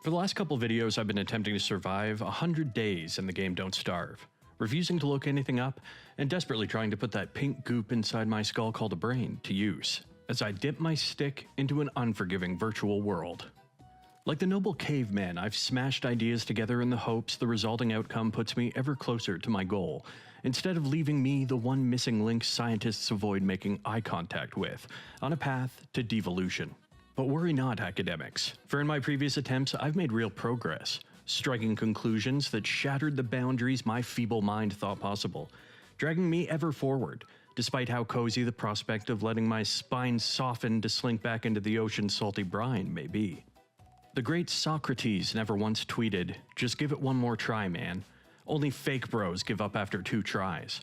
For the last couple videos, I've been attempting to survive 100 days in the game Don't Starve, refusing to look anything up, and desperately trying to put that pink goop inside my skull called a brain to use, as I dip my stick into an unforgiving virtual world. Like the noble caveman, I've smashed ideas together in the hopes the resulting outcome puts me ever closer to my goal, instead of leaving me the one missing link scientists avoid making eye contact with, on a path to devolution. But worry not, academics, for in my previous attempts I've made real progress, striking conclusions that shattered the boundaries my feeble mind thought possible, dragging me ever forward, despite how cozy the prospect of letting my spine soften to slink back into the ocean's salty brine may be. The great Socrates never once tweeted, "Just give it one more try, man. Only fake bros give up after 2 tries."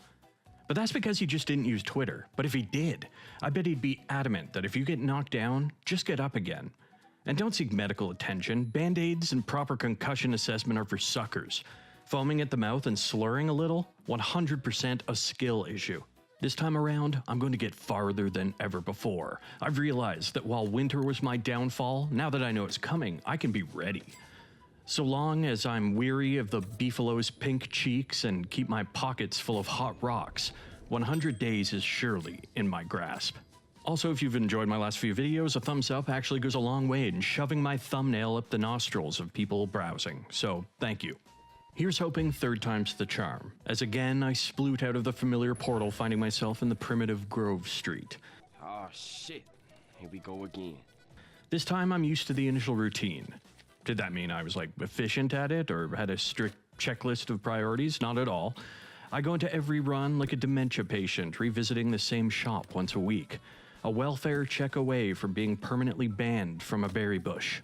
But that's because he just didn't use Twitter. But if he did, I bet he'd be adamant that if you get knocked down, just get up again. And don't seek medical attention. Band-aids and proper concussion assessment are for suckers. Foaming at the mouth and slurring a little, 100% a skill issue. This time around, I'm going to get farther than ever before. I've realized that while winter was my downfall, now that I know it's coming, I can be ready. So long as I'm weary of the beefalo's pink cheeks and keep my pockets full of hot rocks, 100 days is surely in my grasp. Also, if you've enjoyed my last few videos, a thumbs up actually goes a long way in shoving my thumbnail up the nostrils of people browsing, so thank you. Here's hoping 3rd time's the charm, as again I sploot out of the familiar portal, finding myself in the primitive Grove Street. Oh shit, here we go again. This time I'm used to the initial routine. Did that mean I was efficient at it or had a strict checklist of priorities? Not at all. I go into every run like a dementia patient, revisiting the same shop once a week. A welfare check away from being permanently banned from a berry bush.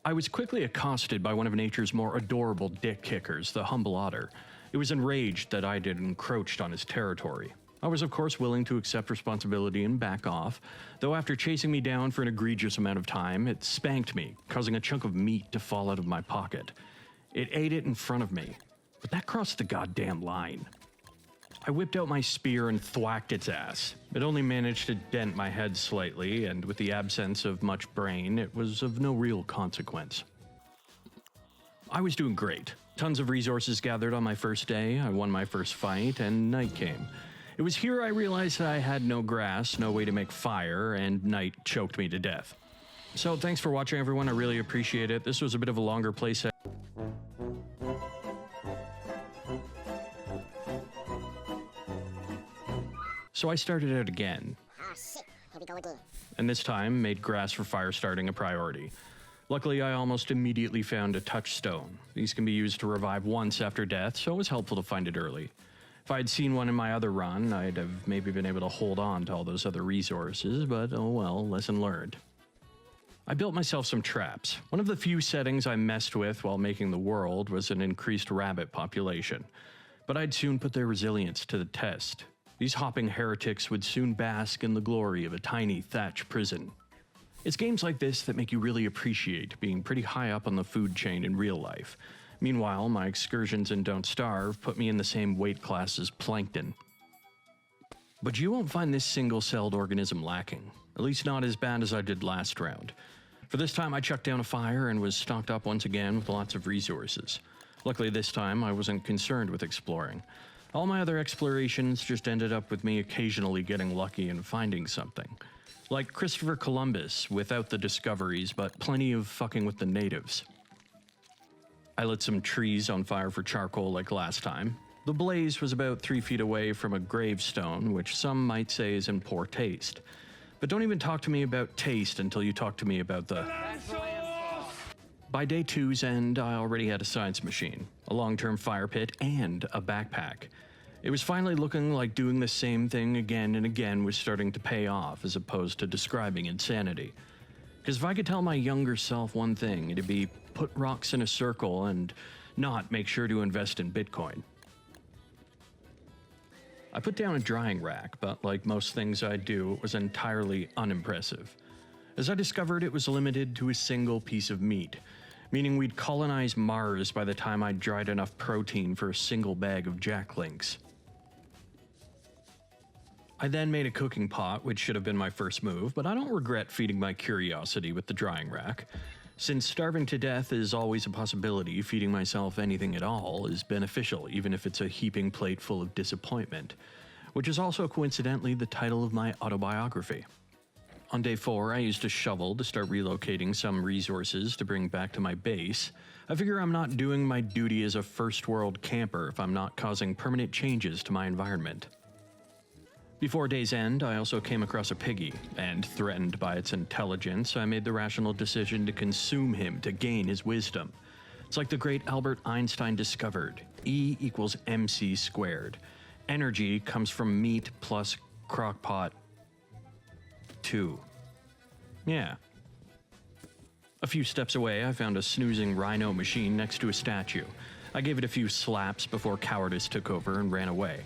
I was quickly accosted by one of nature's more adorable dick kickers, the humble otter. It was enraged that I had encroached on his territory. I was of course willing to accept responsibility and back off, though after chasing me down for an egregious amount of time, it spanked me, causing a chunk of meat to fall out of my pocket. It ate it in front of me, but that crossed the goddamn line. I whipped out my spear and thwacked its ass. It only managed to dent my head slightly, and with the absence of much brain, it was of no real consequence. I was doing great. Tons of resources gathered on my first day, I won my first fight, and night came. It was here I realized that I had no grass, no way to make fire, and night choked me to death. So thanks for watching, everyone. I really appreciate it. This was a bit of a longer playset. So I started out again. Oh shit, here we go again. And this time made grass for fire starting a priority. Luckily, I almost immediately found a touchstone. These can be used to revive once after death, so it was helpful to find it early. If I had seen one in my other run, I'd have maybe been able to hold on to all those other resources, but oh well, lesson learned. I built myself some traps. One of the few settings I messed with while making the world was an increased rabbit population, but I'd soon put their resilience to the test. These hopping heretics would soon bask in the glory of a tiny thatch prison. It's games like this that make you really appreciate being pretty high up on the food chain in real life. Meanwhile, my excursions in Don't Starve put me in the same weight class as plankton. But you won't find this single-celled organism lacking, at least not as bad as I did last round. For this time I chucked down a fire and was stocked up once again with lots of resources. Luckily this time I wasn't concerned with exploring. All my other explorations just ended up with me occasionally getting lucky and finding something. Like Christopher Columbus without the discoveries, but plenty of fucking with the natives. I lit some trees on fire for charcoal like last time. The blaze was about 3 feet away from a gravestone, which some might say is in poor taste. But don't even talk to me about taste until you talk to me about the... By day 2's end, I already had a science machine, a long-term fire pit, and a backpack. It was finally looking like doing the same thing again and again was starting to pay off, as opposed to describing insanity. Because if I could tell my younger self one thing, it'd be put rocks in a circle and not make sure to invest in Bitcoin. I put down a drying rack, but like most things I do, it was entirely unimpressive. As I discovered, it was limited to a single piece of meat, meaning we'd colonize Mars by the time I'd dried enough protein for a single bag of jacklinks. I then made a cooking pot, which should have been my first move, but I don't regret feeding my curiosity with the drying rack. Since starving to death is always a possibility, feeding myself anything at all is beneficial, even if it's a heaping plate full of disappointment, which is also coincidentally the title of my autobiography. On day 4, I used a shovel to start relocating some resources to bring back to my base. I figure I'm not doing my duty as a first world camper if I'm not causing permanent changes to my environment. Before day's end, I also came across a piggy, and threatened by its intelligence, I made the rational decision to consume him to gain his wisdom. It's like the great Albert Einstein discovered, E equals mc squared. Energy comes from meat plus crockpot 2. Yeah. A few steps away, I found a snoozing rhino machine next to a statue. I gave it a few slaps before cowardice took over and ran away.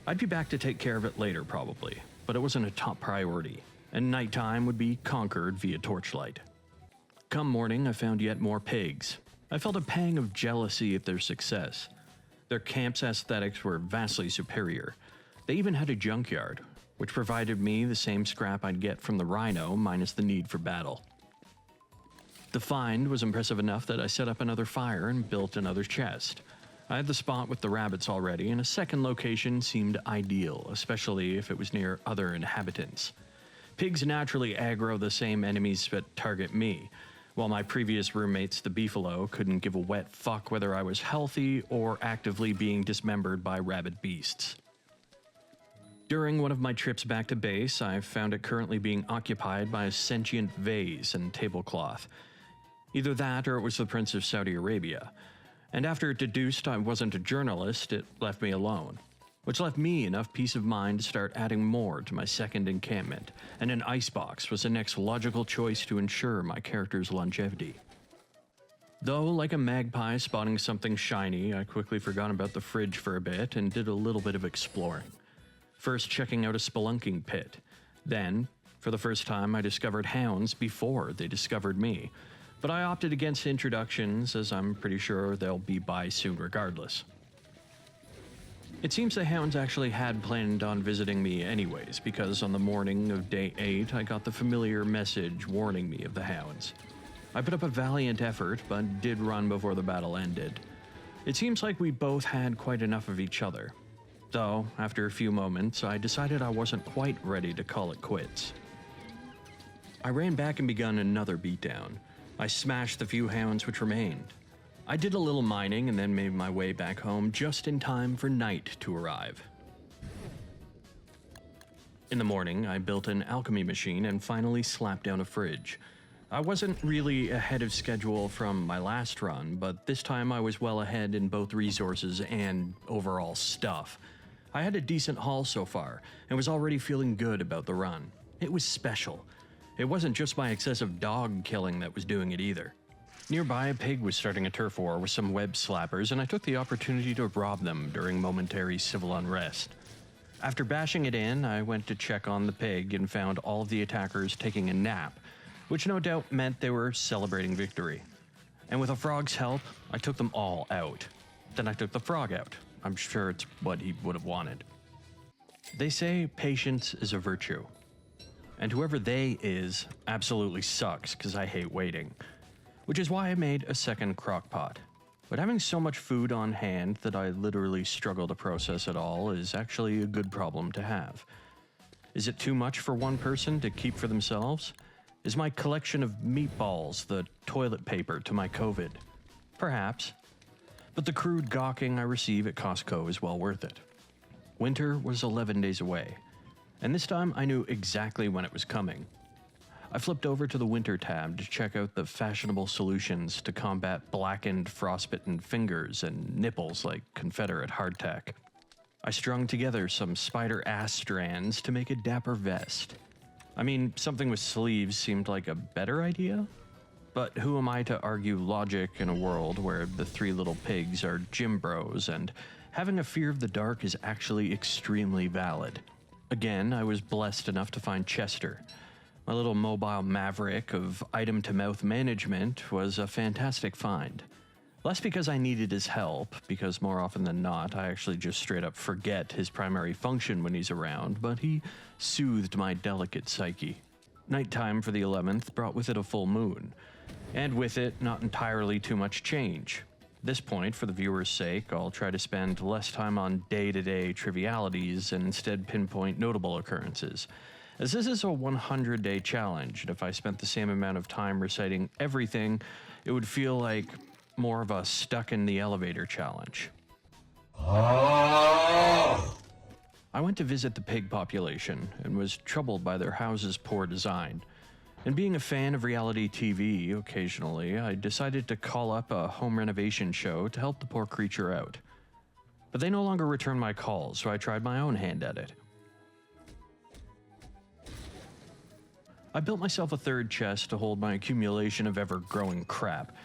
I'd be back to take care of it later, probably, but it wasn't a top priority, and nighttime would be conquered via torchlight. Come morning, I found yet more pigs. I felt a pang of jealousy at their success. Their camp's aesthetics were vastly superior. They even had a junkyard, which provided me the same scrap I'd get from the rhino minus the need for battle. The find was impressive enough that I set up another fire and built another chest. I had the spot with the rabbits already, and a second location seemed ideal, especially if it was near other inhabitants. Pigs naturally aggro the same enemies that target me, while my previous roommates, the beefalo, couldn't give a wet fuck whether I was healthy or actively being dismembered by rabid beasts. During one of my trips back to base, I found it currently being occupied by a sentient vase and tablecloth. Either that or it was the Prince of Saudi Arabia. And after it deduced I wasn't a journalist, it left me alone. Which left me enough peace of mind to start adding more to my second encampment, and an icebox was the next logical choice to ensure my character's longevity. Though, like a magpie spotting something shiny, I quickly forgot about the fridge for a bit and did a little bit of exploring. First checking out a spelunking pit. Then, for the first time, I discovered hounds before they discovered me. But I opted against introductions, as I'm pretty sure they'll be by soon regardless. It seems the hounds actually had planned on visiting me anyways, because on the morning of day 8, I got the familiar message warning me of the hounds. I put up a valiant effort, but did run before the battle ended. It seems like we both had quite enough of each other. Though, after a few moments, I decided I wasn't quite ready to call it quits. I ran back and begun another beatdown. I smashed the few hounds which remained. I did a little mining and then made my way back home just in time for night to arrive. In the morning, I built an alchemy machine and finally slapped down a fridge. I wasn't really ahead of schedule from my last run, but this time I was well ahead in both resources and overall stuff. I had a decent haul so far, and was already feeling good about the run. It was special. It wasn't just my excessive dog killing that was doing it either. Nearby, a pig was starting a turf war with some web slappers, and I took the opportunity to rob them during momentary civil unrest. After bashing it in, I went to check on the pig and found all of the attackers taking a nap, which no doubt meant they were celebrating victory. And with a frog's help, I took them all out. Then I took the frog out. I'm sure it's what he would have wanted. They say patience is a virtue. And whoever they is absolutely sucks, because I hate waiting. Which is why I made a second crock pot. But having so much food on hand that I literally struggle to process it all is actually a good problem to have. Is it too much for one person to keep for themselves? Is my collection of meatballs the toilet paper to my COVID? Perhaps. But the crude gawking I receive at Costco is well worth it. Winter was 11 days away, and this time I knew exactly when it was coming. I flipped over to the winter tab to check out the fashionable solutions to combat blackened, frostbitten fingers and nipples like Confederate hardtack. I strung together some spider ass strands to make a dapper vest. I mean, something with sleeves seemed like a better idea? But who am I to argue logic in a world where the three little pigs are gym bros and having a fear of the dark is actually extremely valid? Again, I was blessed enough to find Chester. My little mobile maverick of item-to-mouth management was a fantastic find. Less because I needed his help, because more often than not, I actually just straight up forget his primary function when he's around, but he soothed my delicate psyche. Nighttime for the 11th brought with it a full moon. and with it, not entirely too much change. At this point, for the viewer's sake, I'll try to spend less time on day-to-day trivialities and instead pinpoint notable occurrences, as this is a 100-day challenge, and if I spent the same amount of time reciting everything, it would feel like more of a stuck in the elevator challenge. I went to visit the pig population and was troubled by their house's poor design. And being a fan of reality TV occasionally, I decided to call up a home renovation show to help the poor creature out. But they no longer returned my calls, so I tried my own hand at it. I built myself a third chest to hold my accumulation of ever-growing crap.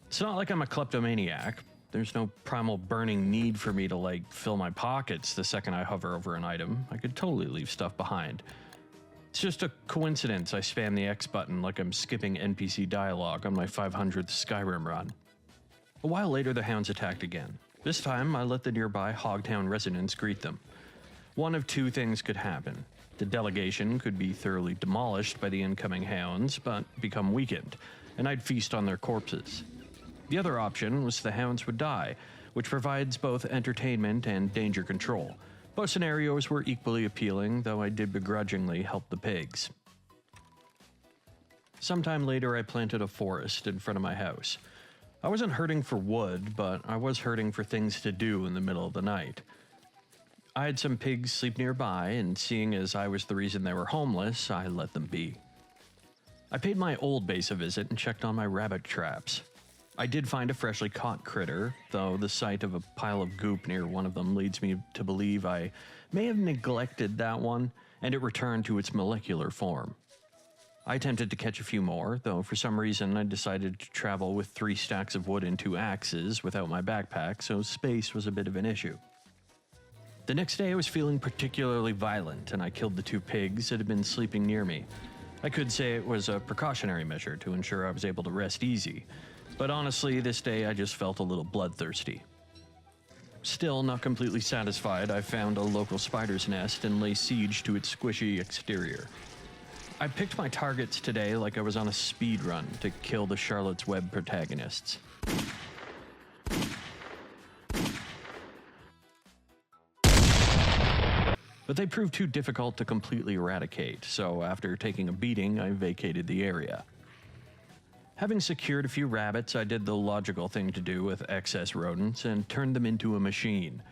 It's not like I'm a kleptomaniac. There's no primal burning need for me to, fill my pockets the second I hover over an item. I could totally leave stuff behind. It's just a coincidence I spam the X button like I'm skipping NPC dialogue on my 500th Skyrim run. A while later, the hounds attacked again. This time, I let the nearby Hogtown residents greet them. One of two things could happen. The delegation could be thoroughly demolished by the incoming hounds, but become weakened, and I'd feast on their corpses. The other option was the hounds would die, which provides both entertainment and danger control. Both scenarios were equally appealing, though I did begrudgingly help the pigs. Sometime later, I planted a forest in front of my house. I wasn't hurting for wood, but I was hurting for things to do in the middle of the night. I had some pigs sleep nearby, and seeing as I was the reason they were homeless, I let them be. I paid my old base a visit and checked on my rabbit traps. I did find a freshly caught critter, though the sight of a pile of goop near one of them leads me to believe I may have neglected that one, and it returned to its molecular form. I attempted to catch a few more, though for some reason I decided to travel with 3 stacks of wood and 2 axes without my backpack, so space was a bit of an issue. The next day I was feeling particularly violent, and I killed the 2 pigs that had been sleeping near me. I could say it was a precautionary measure to ensure I was able to rest easy, but honestly, this day I just felt a little bloodthirsty. Still not completely satisfied, I found a local spider's nest and lay siege to its squishy exterior. I picked my targets today like I was on a speed run to kill the Charlotte's Web protagonists. But they proved too difficult to completely eradicate, so after taking a beating, I vacated the area. Having secured a few rabbits, I did the logical thing to do with excess rodents and turned them into a machine.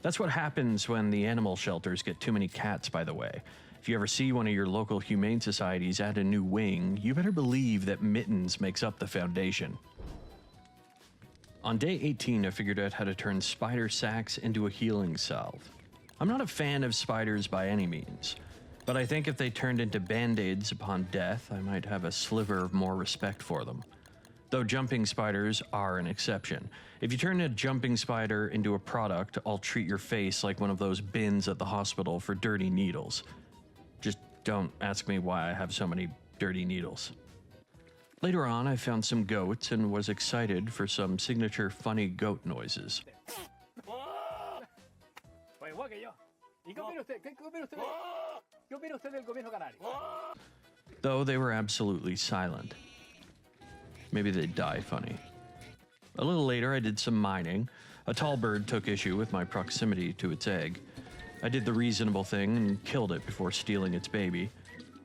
That's what happens when the animal shelters get too many cats, by the way. If you ever see one of your local humane societies add a new wing, you better believe that mittens makes up the foundation. On day 18, I figured out how to turn spider sacks into a healing salve. I'm not a fan of spiders by any means, but I think if they turned into band-aids upon death, I might have a sliver of more respect for them. Though jumping spiders are an exception. If you turn a jumping spider into a product, I'll treat your face like one of those bins at the hospital for dirty needles. Just don't ask me why I have so many dirty needles. Later on, I found some goats and was excited for some signature funny goat noises. Though they were absolutely silent. Maybe they'd die funny. A little later, I did some mining. A tall bird took issue with my proximity to its egg. I did the reasonable thing and killed it before stealing its baby.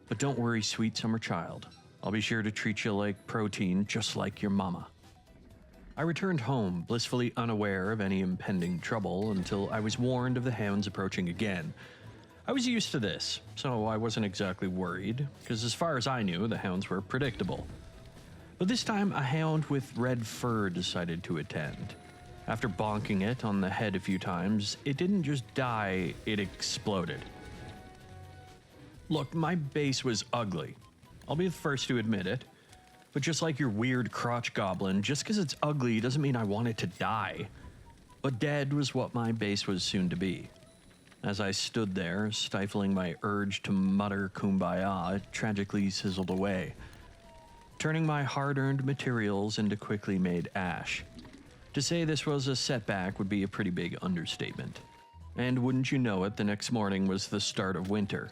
But don't worry, sweet summer child. I'll be sure to treat you like protein, just like your mama. I returned home, blissfully unaware of any impending trouble, until I was warned of the hounds approaching again. I was used to this, so I wasn't exactly worried, because as far as I knew, the hounds were predictable. But this time, a hound with red fur decided to attend. After bonking it on the head a few times, it didn't just die, it exploded. Look, my base was ugly. I'll be the first to admit it. But just like your weird crotch goblin, just because it's ugly doesn't mean I want it to die. But dead was what my base was soon to be. As I stood there, stifling my urge to mutter kumbaya, it tragically sizzled away, turning my hard-earned materials into quickly made ash. To say this was a setback would be a pretty big understatement. And wouldn't you know it, the next morning was the start of winter.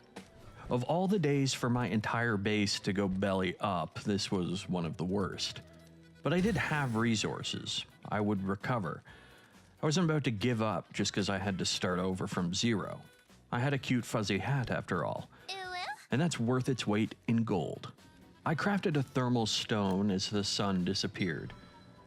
Of all the days for my entire base to go belly up, this was one of the worst. But I did have resources. I would recover. I wasn't about to give up just because I had to start over from zero. I had a cute fuzzy hat after all. And that's worth its weight in gold. I crafted a thermal stone as the sun disappeared.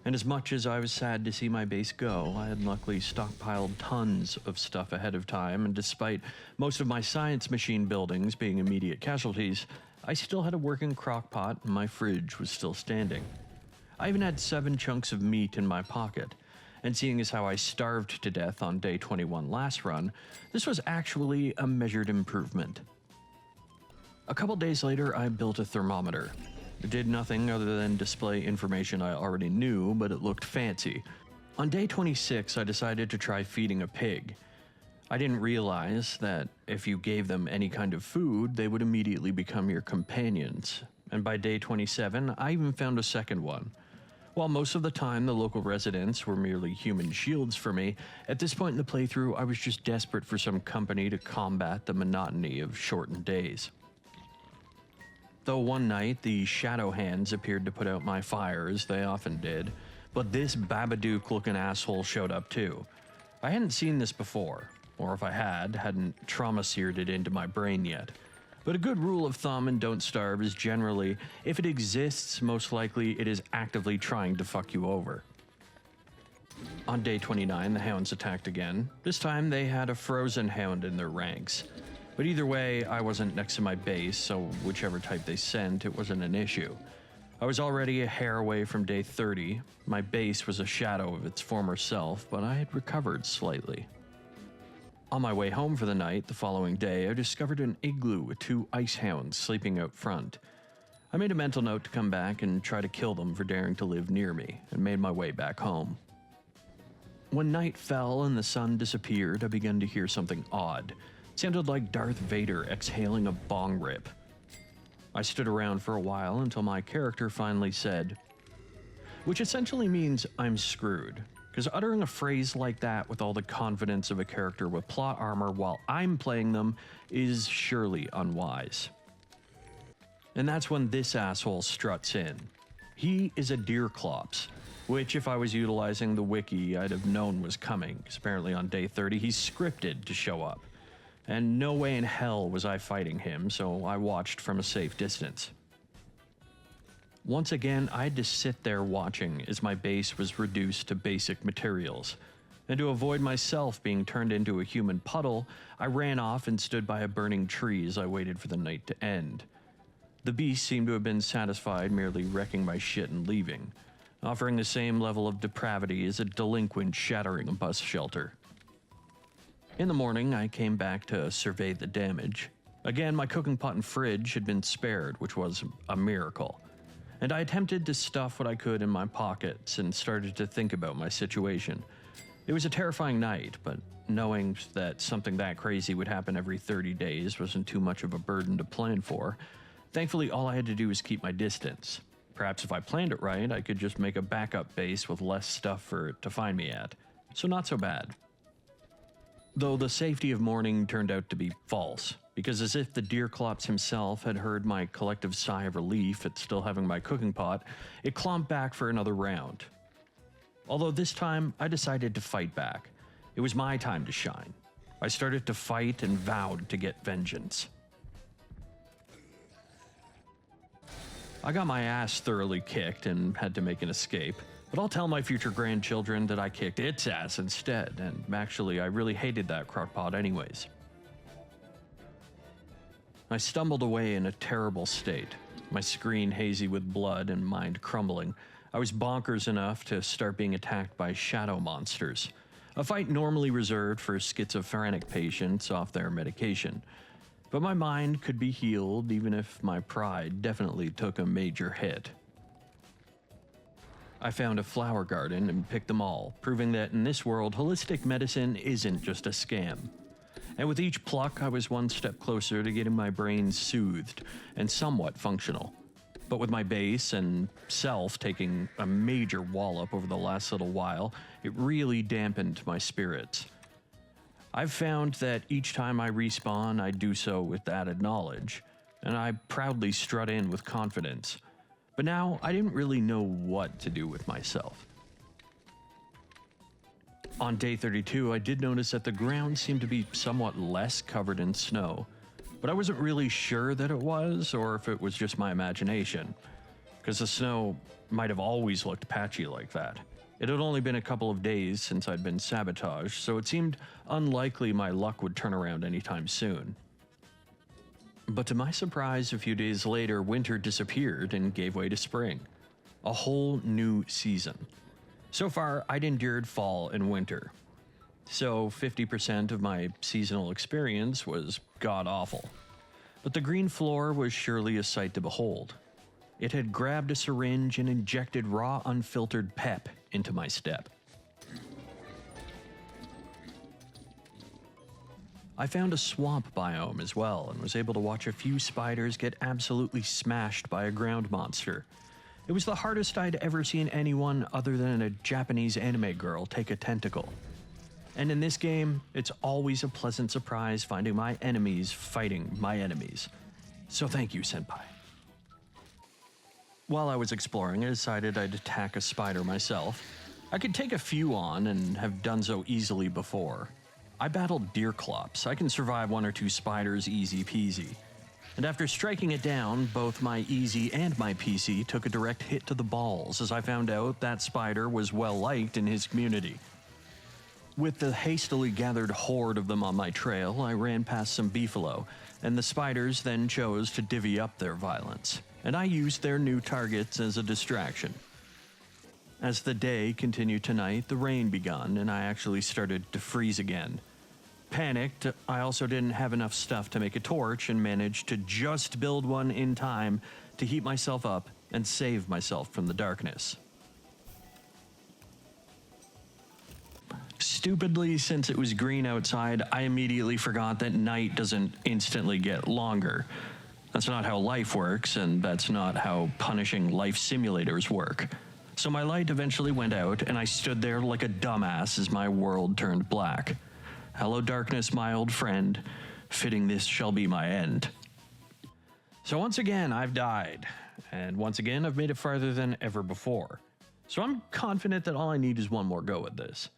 And as much as I was sad to see my base go, I had luckily stockpiled tons of stuff ahead of time, and despite most of my science machine buildings being immediate casualties, I still had a working crock pot and my fridge was still standing. I even had 7 chunks of meat in my pocket, and seeing as how I starved to death on day 21 last run, this was actually a measured improvement. A couple days later, I built a thermometer. It did nothing other than display information I already knew, but it looked fancy. On day 26, I decided to try feeding a pig. I didn't realize that if you gave them any kind of food, they would immediately become your companions. And by day 27, I even found a second one. While most of the time the local residents were merely human shields for me, at this point in the playthrough, I was just desperate for some company to combat the monotony of shortened days. Though one night, the shadow hands appeared to put out my fire, as they often did, but this Babadook-looking asshole showed up too. I hadn't seen this before, or if I hadn't trauma-seared it into my brain yet. But a good rule of thumb in Don't Starve is generally, if it exists, most likely it is actively trying to fuck you over. On day 29, the hounds attacked again. This time they had a frozen hound in their ranks. But either way, I wasn't next to my base, so whichever type they sent, it wasn't an issue. I was already a hair away from day 30. My base was a shadow of its former self, but I had recovered slightly. On my way home for the night, the following day, I discovered an igloo with 2 ice hounds sleeping out front. I made a mental note to come back and try to kill them for daring to live near me, and made my way back home. When night fell and the sun disappeared, I began to hear something odd. It sounded like Darth Vader exhaling a bong rip. I stood around for a while until my character finally said, which essentially means I'm screwed, because uttering a phrase like that with all the confidence of a character with plot armor while I'm playing them is surely unwise. And that's when this asshole struts in. He is a Deerclops, which if I was utilizing the wiki I'd have known was coming, because apparently on day 30 he's scripted to show up. And no way in hell was I fighting him, so I watched from a safe distance. Once again, I had to sit there watching as my base was reduced to basic materials. And to avoid myself being turned into a human puddle, I ran off and stood by a burning tree as I waited for the night to end. The beast seemed to have been satisfied merely wrecking my shit and leaving, offering the same level of depravity as a delinquent shattering a bus shelter. In the morning, I came back to survey the damage. Again, my cooking pot and fridge had been spared, which was a miracle. And I attempted to stuff what I could in my pockets and started to think about my situation. It was a terrifying night, but knowing that something that crazy would happen every 30 days wasn't too much of a burden to plan for. Thankfully, all I had to do was keep my distance. Perhaps if I planned it right, I could just make a backup base with less stuff for it to find me at. So not so bad. Though the safety of morning turned out to be false, because as if the Deerclops himself had heard my collective sigh of relief at still having my cooking pot, it clomped back for another round. Although this time, I decided to fight back. It was my time to shine. I started to fight and vowed to get vengeance. I got my ass thoroughly kicked and had to make an escape. But I'll tell my future grandchildren that I kicked its ass instead, and actually I really hated that crockpot anyways. I stumbled away in a terrible state, my screen hazy with blood and mind crumbling. I was bonkers enough to start being attacked by shadow monsters, a fight normally reserved for schizophrenic patients off their medication. But my mind could be healed even if my pride definitely took a major hit. I found a flower garden and picked them all, proving that in this world, holistic medicine isn't just a scam. And with each pluck, I was one step closer to getting my brain soothed and somewhat functional. But with my base and self taking a major wallop over the last little while, it really dampened my spirits. I've found that each time I respawn, I do so with added knowledge, and I proudly strut in with confidence. But now, I didn't really know what to do with myself. On day 32, I did notice that the ground seemed to be somewhat less covered in snow, but I wasn't really sure that it was, or if it was just my imagination, because the snow might have always looked patchy like that. It had only been a couple of days since I'd been sabotaged, so it seemed unlikely my luck would turn around anytime soon. But to my surprise, a few days later, winter disappeared and gave way to spring. A whole new season. So far, I'd endured fall and winter. So 50% of my seasonal experience was god-awful. But the green floor was surely a sight to behold. It had grabbed a syringe and injected raw, unfiltered pep into my step. I found a swamp biome as well and was able to watch a few spiders get absolutely smashed by a ground monster. It was the hardest I'd ever seen anyone other than a Japanese anime girl take a tentacle. And in this game, it's always a pleasant surprise finding my enemies fighting my enemies. So thank you, Senpai. While I was exploring, I decided I'd attack a spider myself. I could take a few on and have done so easily before. I battled deerclops. I can survive one or two spiders easy peasy. And after striking it down, both my Easy and my PC took a direct hit to the balls as I found out that spider was well liked in his community. With the hastily gathered horde of them on my trail, I ran past some beefalo, and the spiders then chose to divvy up their violence, and I used their new targets as a distraction. As the day continued to night, the rain begun, and I actually started to freeze again. Panicked, I also didn't have enough stuff to make a torch and managed to just build one in time to heat myself up and save myself from the darkness. Stupidly, since it was green outside, I immediately forgot that night doesn't instantly get longer. That's not how life works, and that's not how punishing life simulators work. So my light eventually went out, and I stood there like a dumbass as my world turned black. Hello darkness, my old friend. Fitting this shall be my end. So once again, I've died. And once again, I've made it farther than ever before. So I'm confident that all I need is one more go at this.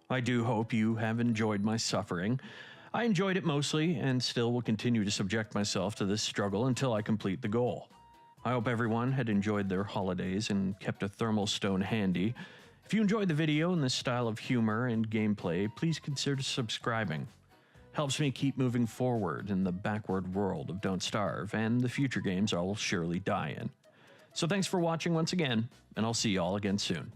I do hope you have enjoyed my suffering. I enjoyed it mostly, and still will continue to subject myself to this struggle until I complete the goal. I hope everyone had enjoyed their holidays and kept a thermal stone handy. If you enjoyed the video and this style of humor and gameplay, please consider subscribing. Helps me keep moving forward in the backward world of Don't Starve and the future games I will surely die in. So thanks for watching once again, and I'll see you all again soon.